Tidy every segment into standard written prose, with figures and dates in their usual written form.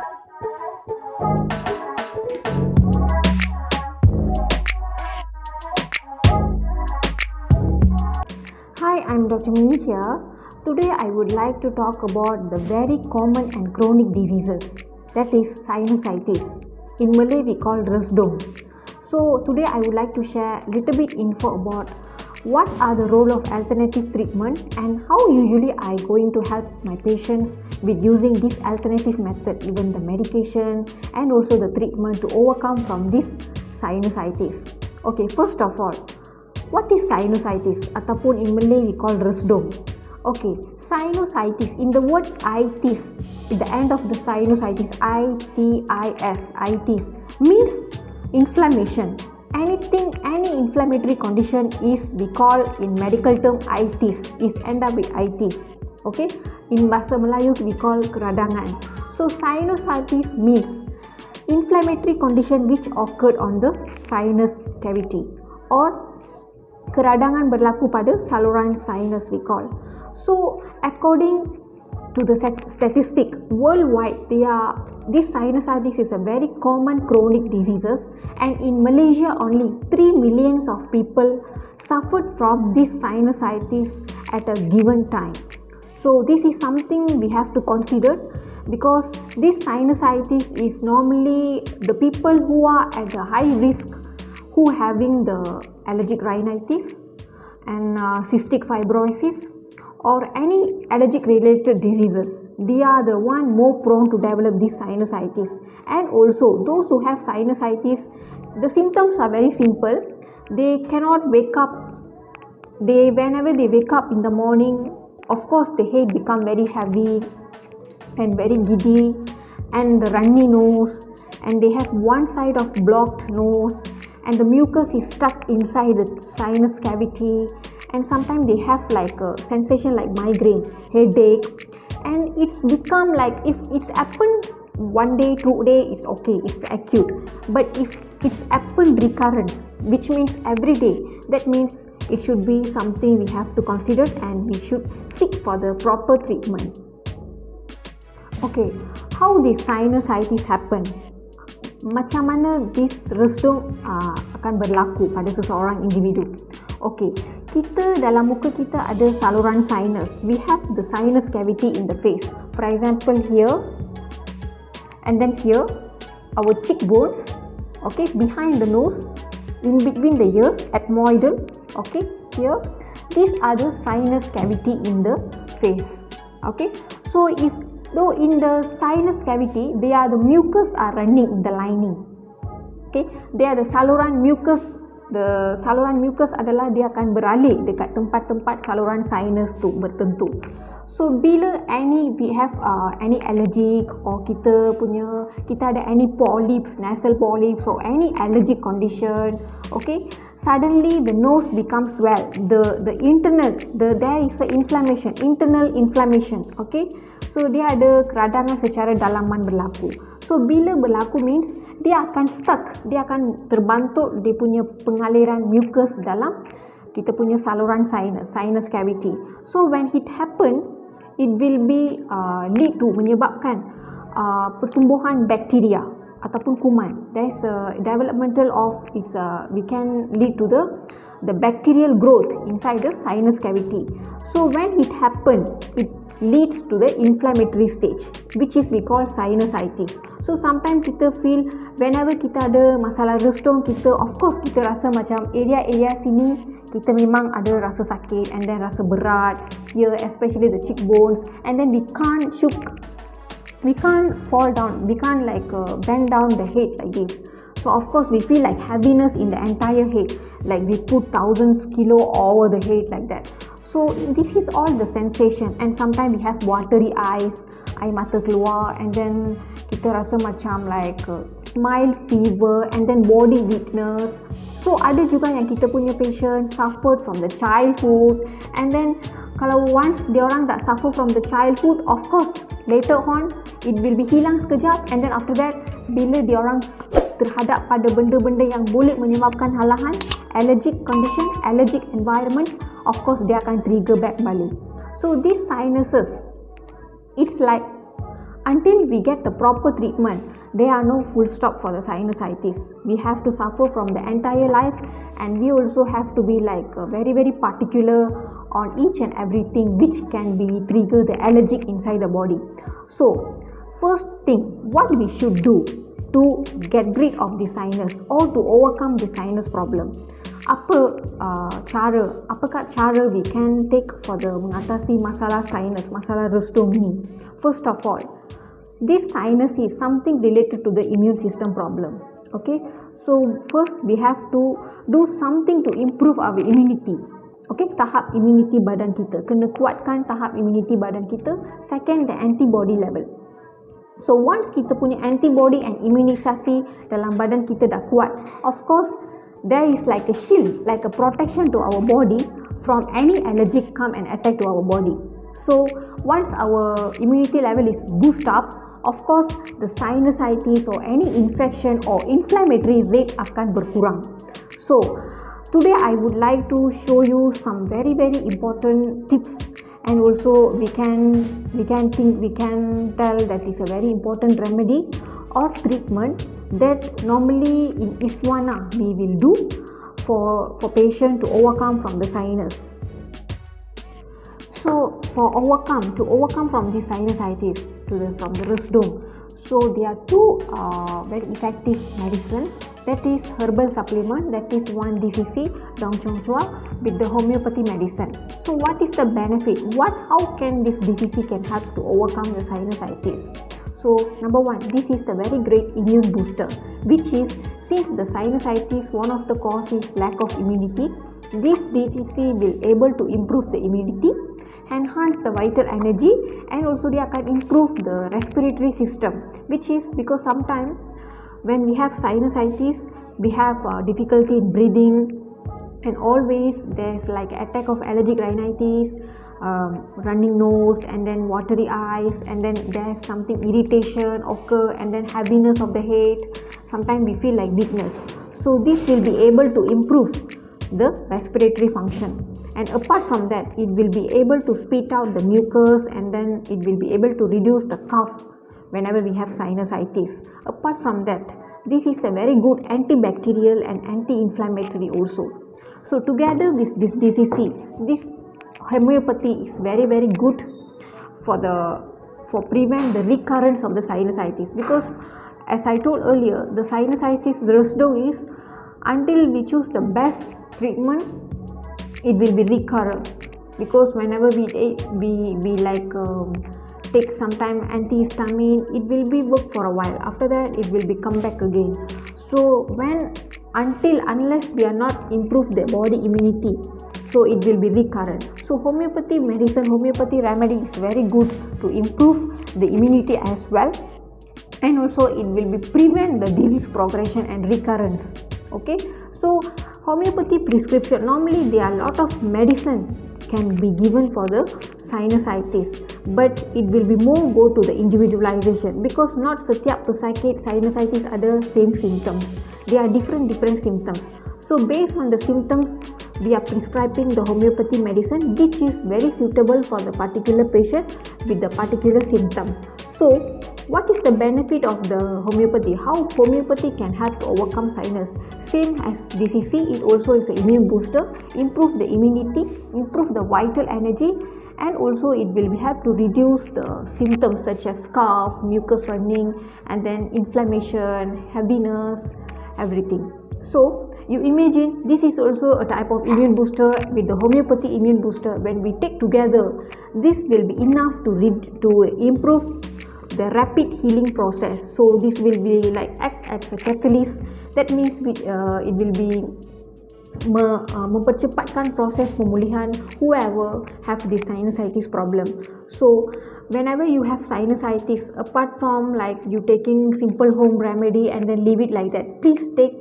Hi, I'm Dr. Mini here. Today I would like to talk about the very common and chronic diseases, that is sinusitis. In Malay we call resdom. So today I would like to share a little bit info about what are the role of alternative treatment and how usually I going to help my patients with using this alternative method, even the medication and also the treatment to overcome from this sinusitis. Okay, first of all, what is sinusitis ataupun in Malay we call resdom? Okay, sinusitis, in the word itis, at the end of the sinusitis, I-T-I-S, itis, means inflammation. Any inflammatory condition is, we call in medical term itis, is end up with itis. Okay, in bahasa Melayu we call keradangan. So sinusitis means inflammatory condition which occurred on the sinus cavity, or keradangan berlaku pada saluran sinus we call. So according to the statistic worldwide, this sinusitis is a very common chronic diseases, and in Malaysia only 3 million of people suffered from this sinusitis at a given time. So this is something we have to consider, because this sinusitis is normally the people who are at a high risk, who having the allergic rhinitis and cystic fibrosis or any allergic related diseases. They are the one more prone to develop this sinusitis. And also those who have sinusitis, the symptoms are very simple. They cannot wake up. Whenever they wake up in the morning, of course the head become very heavy and very giddy, and the runny nose, and they have one side of blocked nose, and the mucus is stuck inside the sinus cavity, and sometimes they have like a sensation like migraine, headache, and it's become like, if it's happened 1 day, 2 day, it's okay, it's acute. But if it's happened recurrence, which means every day, that means it should be something we have to consider, and we should seek for the proper treatment. Okay, how the sinusitis happen? Macam mana this resdom akan berlaku pada seseorang individu? Okay, kita dalam muka kita ada saluran sinus. We have the sinus cavity in the face. For example, here and then here, our cheekbones. Okay, behind the nose, in between the ears, ethmoidal. Okay, here, these are the sinus cavity in the face. Okay, so though in the sinus cavity, the mucus are running in the lining. Okay, they are the saluran mucus. The saluran mucus adalah dia akan beralih dekat tempat-tempat saluran sinus tu bertentu. So bila we have any allergic, or kita ada any polyps, nasal polyps, or any allergic condition, okay, suddenly the nose becomes swell. The internal, there is a inflammation, internal inflammation. Okay, so dia ada keradangan secara dalaman berlaku. So bila berlaku means dia akan stuck, dia akan terbantuk dia punya pengaliran mucus dalam kita punya saluran sinus cavity. So when it happen, it will be lead to menyebabkan pertumbuhan bakteria ataupun kuman. There is a developmental of we can lead to the bacterial growth inside the sinus cavity. So when it happen, it leads to the inflammatory stage, which is we call sinusitis. So sometimes kita feel, whenever kita ada masalah resdom, of course kita rasa macam area sini kita memang ada rasa sakit, and then rasa berat, especially the cheekbones, and then we can't fall down, we can't like bend down the head like this. So of course we feel like heaviness in the entire head, like we put thousands kilo over the head like that. So this is all the sensation, and sometimes we have watery eyes, air mata keluar, and then kita rasa macam like mild fever, and then body weakness. So ada juga yang kita punya patient suffered from the childhood, and then kalau once diorang tak suffer from the childhood, of course later on it will be hilang sekejap, and then after that bila diorang terhadap pada benda-benda yang boleh menyebabkan halahan, allergic condition, allergic environment, of course dia akan trigger back balik. So these sinuses, it's like until we get the proper treatment, there are no full stop for the sinusitis. We have to suffer from the entire life, and we also have to be like very particular on each and everything which can be trigger the allergic inside the body. So first thing, what we should do to get rid of the sinus or to overcome the sinus problem? Apakah cara we can take for the mengatasi masalah sinus, masalah resdung ni? First of all, this sinus is something related to the immune system problem. Okay, so first we have to do something to improve our immunity. Okay, tahap immunity badan kita, kena kuatkan tahap immunity badan kita. Second, the antibody level. So once kita punya antibody and imunisasi dalam badan kita dah kuat, of course there is like a shield, like a protection to our body from any allergic come and attack to our body. So once our immunity level is boost up, of course the sinusitis or any infection or inflammatory rate akan berkurang. So today I would like to show you some very important tips, and also we can tell that is a very important remedy or treatment that normally in Iswanah we will do for patient to overcome from the sinus. So to overcome from the sinusitis from the resdung, so there are two very effective medicine, that is herbal supplement, that is 1 DCC Dong Chong Chua with the homeopathy medicine. So what is the benefit? How can this DCC can help to overcome the sinusitis? So number one, this is the very great immune booster, which is, since the sinusitis one of the cause is lack of immunity, this DCC will able to improve the immunity, enhance the vital energy, and also they can improve the respiratory system, which is because sometimes when we have sinusitis we have difficulty in breathing, and always there's like attack of allergic rhinitis, running nose, and then watery eyes, and then there's something irritation occur, and then heaviness of the head, sometimes we feel like weakness. So this will be able to improve the respiratory function, and apart from that it will be able to spit out the mucus, and then it will be able to reduce the cough whenever we have sinusitis. Apart from that, this is a very good antibacterial and anti-inflammatory also. So together this DCC, this homeopathy is very good for prevent the recurrence of the sinusitis, because as I told earlier, the sinusitis, the resdung is, until we choose the best treatment, it will be recurrent, because whenever we take sometime antihistamine, it will be work for a while, after that it will be come back again. So unless we are not improve the body immunity, so it will be recurrent. So homeopathy medicine, homeopathy remedy is very good to improve the immunity as well, and also it will be prevent the disease progression and recurrence. Okay, so homeopathy prescription, normally there are a lot of medicine can be given for the sinusitis, but it will be more go to the individualization, because not setiap pesakit sinusitis ada same symptoms, they are different symptoms. So based on the symptoms, we are prescribing the homeopathy medicine which is very suitable for the particular patient with the particular symptoms. So what is the benefit of the homeopathy? How homeopathy can help to overcome sinus? Same as DCC, it also is an immune booster, improve the immunity, improve the vital energy, and also it will help to reduce the symptoms such as cough, mucus running, and then inflammation, heaviness, everything. So you imagine this is also a type of immune booster with the homeopathy immune booster. When we take together, this will be enough to improve the rapid healing process. So this will be like act as a catalyst, that means it will be mempercepatkan proses pemulihan whoever have this sinusitis problem. So whenever you have sinusitis, apart from like you taking simple home remedy and then leave it like that, please take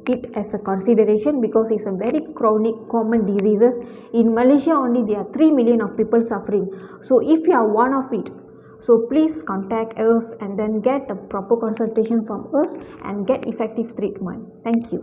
it as a consideration, because it's a very chronic common diseases. In Malaysia only there are 3 million of people suffering. So if you are one of it, so please contact us and then get a proper consultation from us and get effective treatment. Thank you.